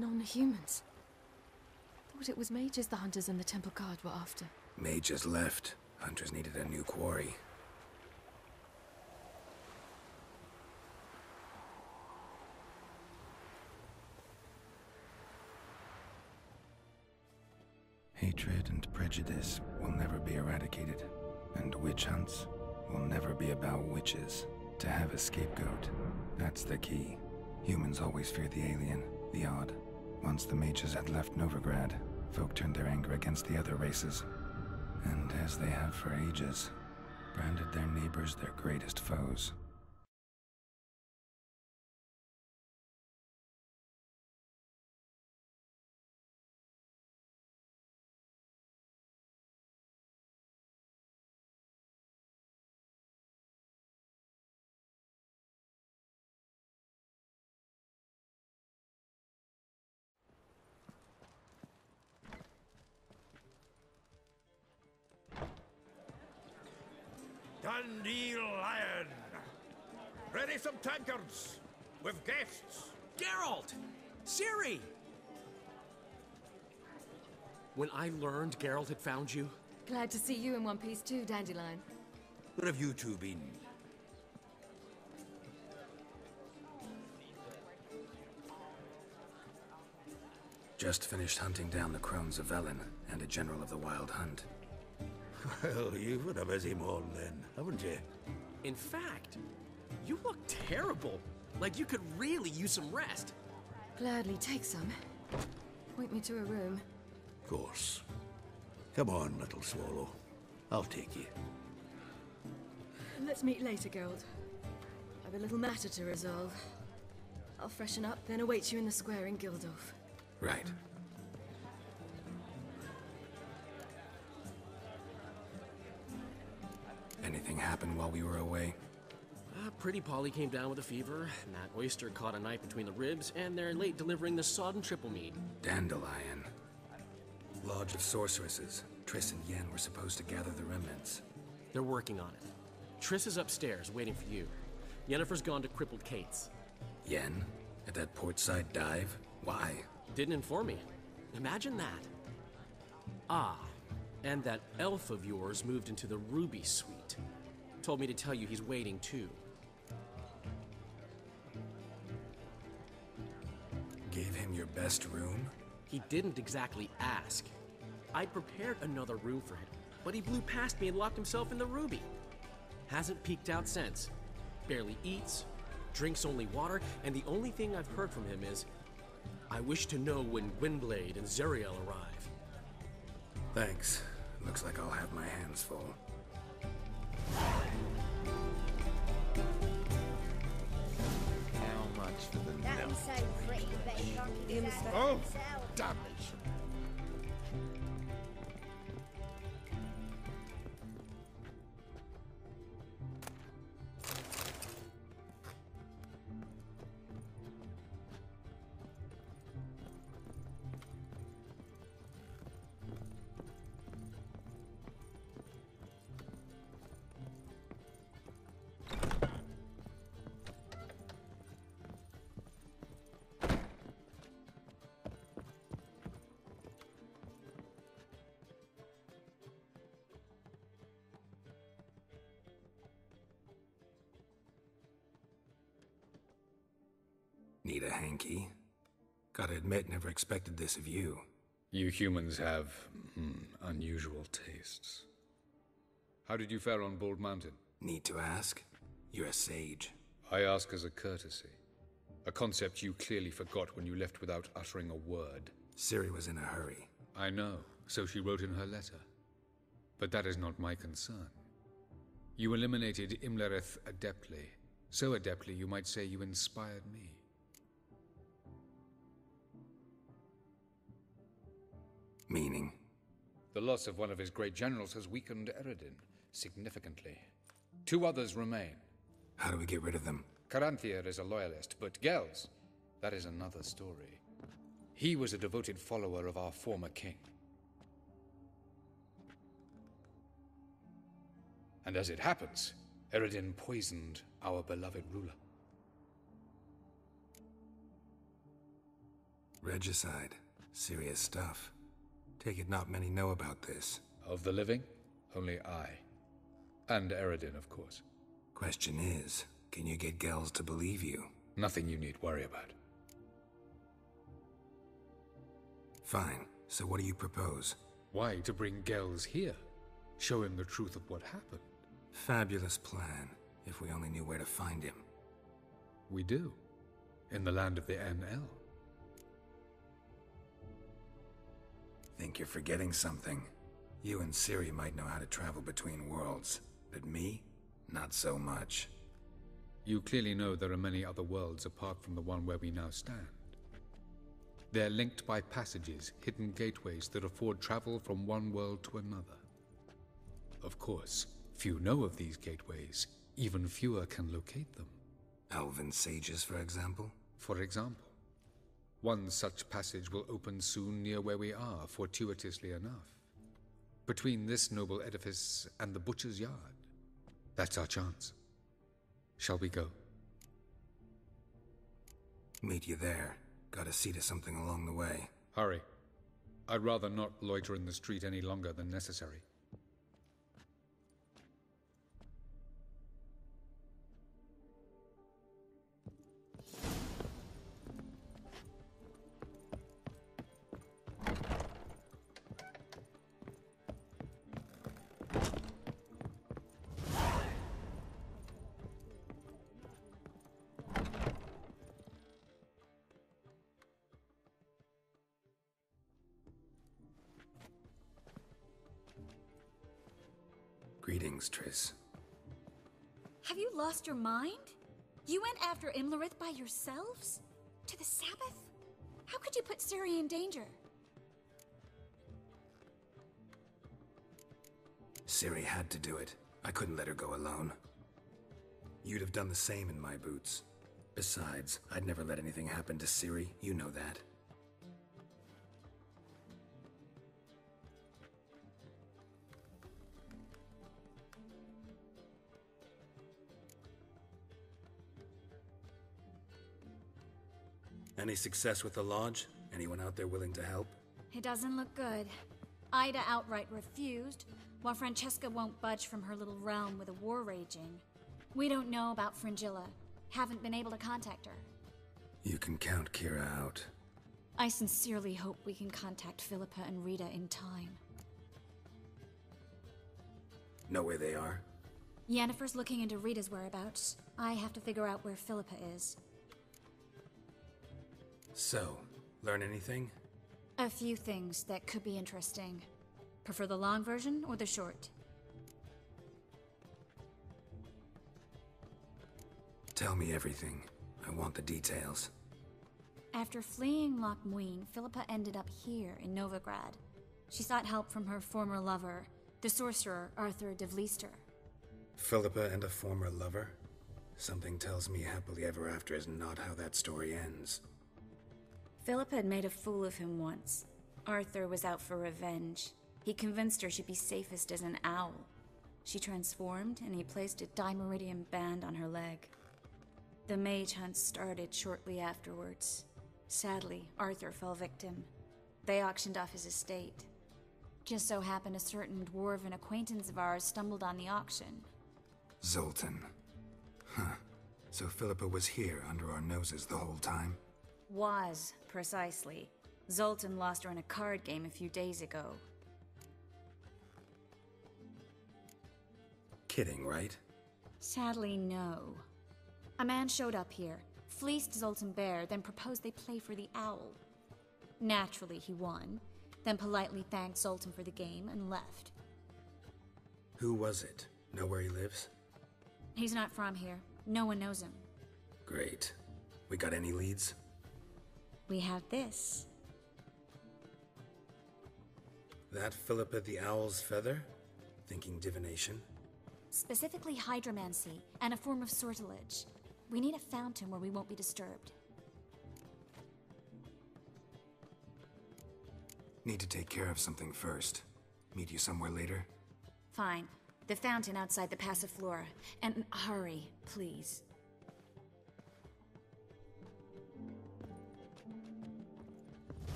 Non-humans. Thought it was mages the hunters and the temple guard were after. Mages left. Hunters needed a new quarry. Hatred and prejudice will never be eradicated, and witch hunts will never be about witches. To have a scapegoat, that's the key. Humans always fear the alien, the odd. Once the mages had left Novigrad, folk turned their anger against the other races. And as they have for ages, branded their neighbors their greatest foes. Dandelion! Ready some tankards! With guests! Geralt! Ciri! When I learned Geralt had found you... Glad to see you in one piece too, Dandelion. Where have you two been? Just finished hunting down the crones of Velen and a general of the Wild Hunt. Well, you've had a busy morning then, haven't you? In fact, you look terrible. Like you could really use some rest. Gladly take some. Point me to a room. Of course. Come on, little swallow. I'll take you. Let's meet later, Geralt. I've a little matter to resolve. I'll freshen up, then await you in the square in Gildorf. Right. Anything happened while we were away? Pretty Polly came down with a fever, and that oyster caught a knife between the ribs, and they're late delivering the sodden triple mead. Dandelion. Lodge of Sorceresses. Triss and Yen were supposed to gather the remnants. They're working on it. Triss is upstairs, waiting for you. Yennefer's gone to crippled Kate's. Yen? At that portside dive? Why? Didn't inform me. Imagine that. Ah, and that elf of yours moved into the Ruby Suite. Told me to tell you he's waiting too. Gave him your best room? He didn't exactly ask. I'd prepared another room for him, but he blew past me and locked himself in the Ruby. Hasn't peeked out since. Barely eats, drinks only water, and the only thing I've heard from him is, I wish to know when Gwynblade and Zariel arrive. Thanks. Looks like I'll have my hands full. How much for the That milk? is so pretty, baby. Oh, damnation. Need a hanky? Gotta admit, never expected this of you. You humans have, unusual tastes. How did you fare on Bald Mountain? Need to ask? You're a sage. I ask as a courtesy. A concept you clearly forgot when you left without uttering a word. Ciri was in a hurry. I know, so she wrote in her letter. But that is not my concern. You eliminated Imlerith adeptly. So adeptly you might say you inspired me. Meaning? The loss of one of his great generals has weakened Eredin significantly. 2 others remain. How do we get rid of them? Caranthier is a loyalist, but Gels, that is another story. He was a devoted follower of our former king. And as it happens, Eredin poisoned our beloved ruler. Regicide. Serious stuff. Take it not many know about this. Of the living, only I. And Eredin, of course. Question is, can you get Gels to believe you? Nothing you need worry about. Fine. So what do you propose? Why to bring Gels here? Show him the truth of what happened. Fabulous plan, if we only knew where to find him. We do. In the land of the NL. Think you're forgetting something. You and Ciri might know how to travel between worlds, but me? Not so much. You clearly know there are many other worlds apart from the one where we now stand. They're linked by passages, hidden gateways that afford travel from one world to another. Of course, few know of these gateways. Even fewer can locate them. Elven sages, for example? For example. One such passage will open soon near where we are, fortuitously enough. Between this noble edifice and the butcher's yard. That's our chance. Shall we go? Meet you there. Gotta see to something along the way. Hurry. I'd rather not loiter in the street any longer than necessary. Greetings, Triss. Have you lost your mind? You went after Imlerith by yourselves? To the Sabbath? How could you put Ciri in danger? Ciri had to do it. I couldn't let her go alone. You'd have done the same in my boots. Besides, I'd never let anything happen to Ciri, you know that. Any success with the Lodge? Anyone out there willing to help? It doesn't look good. Ida outright refused, while Francesca won't budge from her little realm with a war raging. We don't know about Fringilla. Haven't been able to contact her. You can count Kira out. I sincerely hope we can contact Philippa and Rita in time. Know where they are? Yennefer's looking into Rita's whereabouts. I have to figure out where Philippa is. So, learn anything? A few things that could be interesting. Prefer the long version or the short? Tell me everything. I want the details. After fleeing Loch Muin, Philippa ended up here in Novigrad. She sought help from her former lover, the sorcerer Arthur de Vlister. Philippa and a former lover? Something tells me happily ever after is not how that story ends. Philippa had made a fool of him once. Arthur was out for revenge. He convinced her she'd be safest as an owl. She transformed, and he placed a dimeridium band on her leg. The mage hunt started shortly afterwards. Sadly, Arthur fell victim. They auctioned off his estate. Just so happened a certain dwarven acquaintance of ours stumbled on the auction. Zoltan. Huh. So Philippa was here under our noses the whole time? Was, precisely. Zoltan lost her in a card game a few days ago. Kidding, right? Sadly, no. A man showed up here, fleeced Zoltan bare, then proposed they play for the owl. Naturally, he won, then politely thanked Zoltan for the game and left. Who was it? Know where he lives? He's not from here. No one knows him. Great. We got any leads? We have this. That Philippa the Owl's feather? Thinking divination? Specifically hydromancy, and a form of sortilege. We need a fountain where we won't be disturbed. Need to take care of something first. Meet you somewhere later? Fine. The fountain outside the Passiflora. And hurry, please.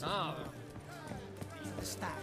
right. Oh. You understand?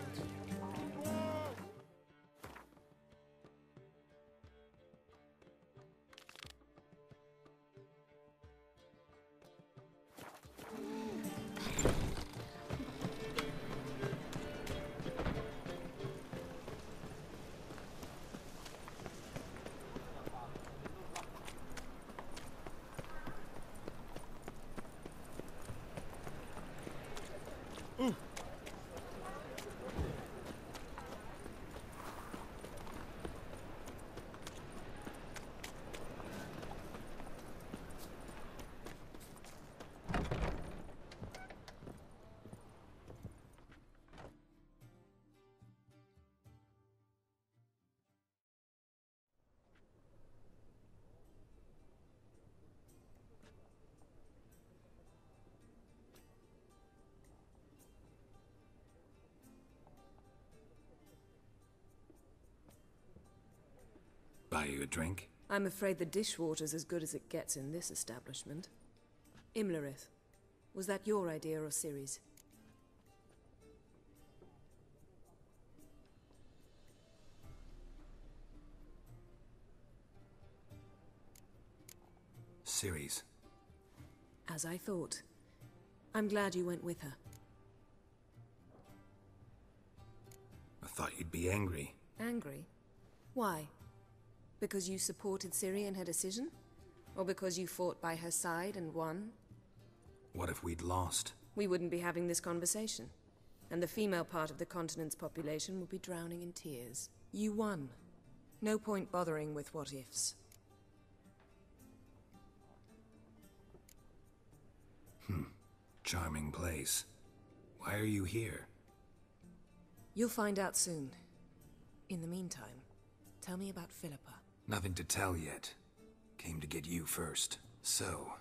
Buy you a drink? I'm afraid the dishwater's as good as it gets in this establishment. Imlerith, was that your idea or Ciri's? Ciri's. As I thought. I'm glad you went with her. I thought you'd be angry. Angry? Why? Because you supported Ciri in her decision? Or because you fought by her side and won? What if we'd lost? We wouldn't be having this conversation. And the female part of the continent's population would be drowning in tears. You won. No point bothering with what-ifs. Charming place. Why are you here? You'll find out soon. In the meantime, tell me about Philippa. Nothing to tell yet. Came to get you first. So,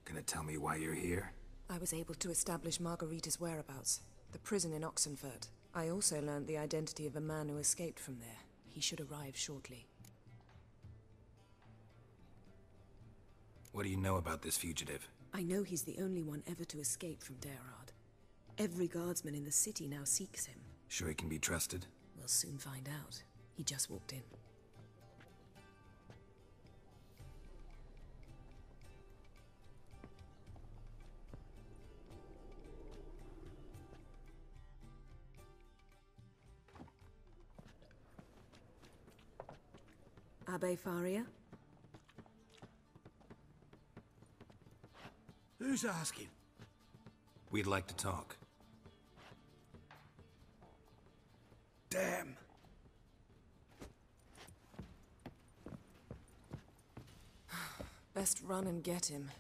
gonna tell me why you're here? I was able to establish Margarita's whereabouts. The prison in Oxenfurt. I also learned the identity of a man who escaped from there. He should arrive shortly. What do you know about this fugitive? I know he's the only one ever to escape from Gerard. Every guardsman in the city now seeks him. Sure he can be trusted? We'll soon find out. He just walked in. Abbe Faria? Who's asking? We'd like to talk. Damn. Best run and get him.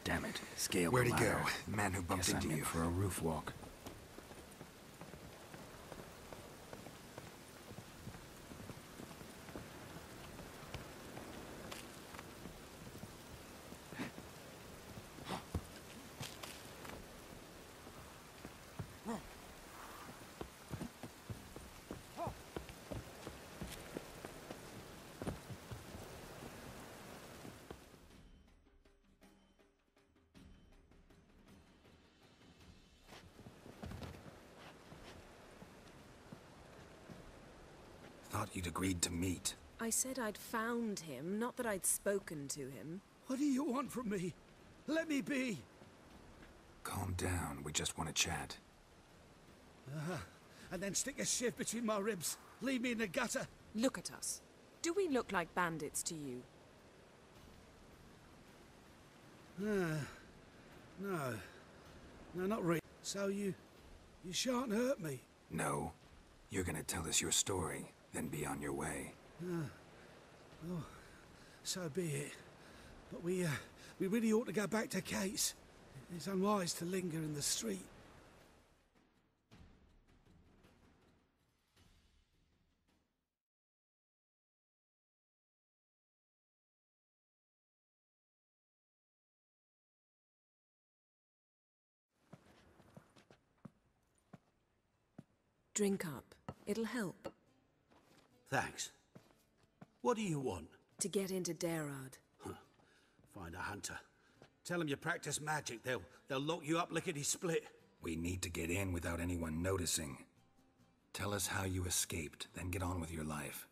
Damn it. Scale. Where'd he go? Man who bumped into you for a roof walk. Thought you'd agreed to meet. I said I'd found him, not that I'd spoken to him. What do you want from me? Let me be. Calm down, we just want to chat. And then stick a shiv between my ribs. Leave me in the gutter. Look at us. Do we look like bandits to you? No. No, not really. So you shan't hurt me. No. You're gonna tell us your story, then be on your way. Oh, so be it. But we really ought to go back to Kate's. It's unwise to linger in the street. Drink up. It'll help. Thanks. What do you want? To get into Derard. Find a hunter. Tell them you practice magic. They'll lock you up lickety-split. We need to get in without anyone noticing. Tell us how you escaped, then get on with your life.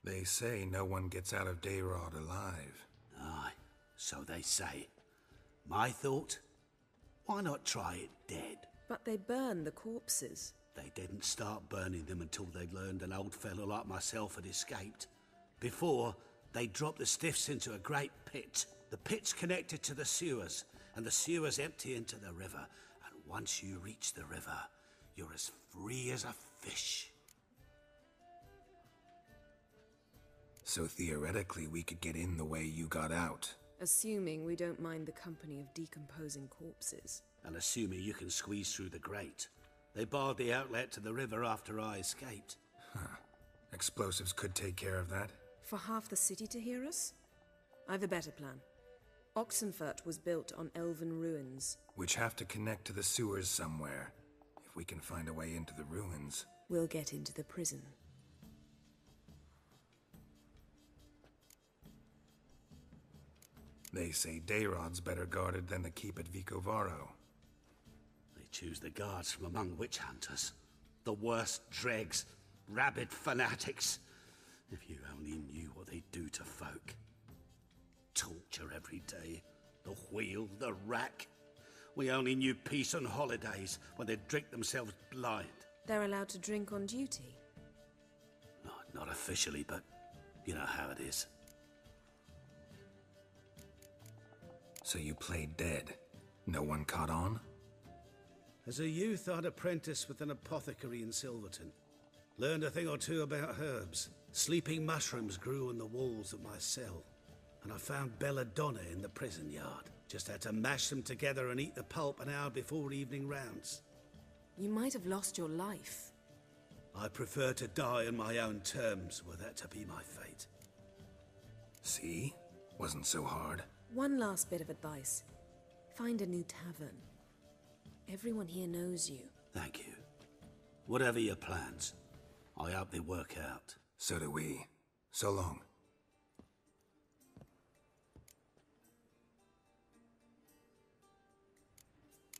They say no one gets out of Derard alive. Aye, so they say. My thought? Why not try it dead? But they burn the corpses. They didn't start burning them until they'd learned an old fellow like myself had escaped. Before, they dropped the stiffs into a great pit. The pit's connected to the sewers, and the sewers empty into the river. And once you reach the river, you're as free as a fish. So theoretically, we could get in the way you got out. Assuming we don't mind the company of decomposing corpses. And assuming you can squeeze through the grate. They barred the outlet to the river after I escaped. Huh. Explosives could take care of that. For half the city to hear us? I've a better plan. Oxenfurt was built on elven ruins. Which have to connect to the sewers somewhere. If we can find a way into the ruins. We'll get into the prison. They say Dayrod's better guarded than the keep at Vicovaro. They choose the guards from among witch hunters. The worst dregs, rabid fanatics. If you only knew what they do to folk. Torture every day. The wheel, the rack. We only knew peace on holidays when they'd drink themselves blind. They're allowed to drink on duty? Not officially, but you know how it is. So you played dead. No one caught on? As a youth, I'd apprenticed with an apothecary in Silverton. Learned a thing or two about herbs. Sleeping mushrooms grew on the walls of my cell. And I found belladonna in the prison yard. Just had to mash them together and eat the pulp an hour before evening rounds. You might have lost your life. I prefer to die on my own terms, were that to be my fate. See? Wasn't so hard. One last bit of advice. Find a new tavern. Everyone here knows you. Thank you. Whatever your plans, I hope they work out. So do we. So long.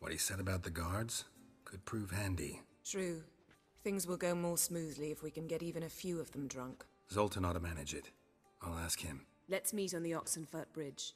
What he said about the guards could prove handy. True. Things will go more smoothly if we can get even a few of them drunk. Zoltan ought to manage it. I'll ask him. Let's meet on the Oxenfurt Bridge.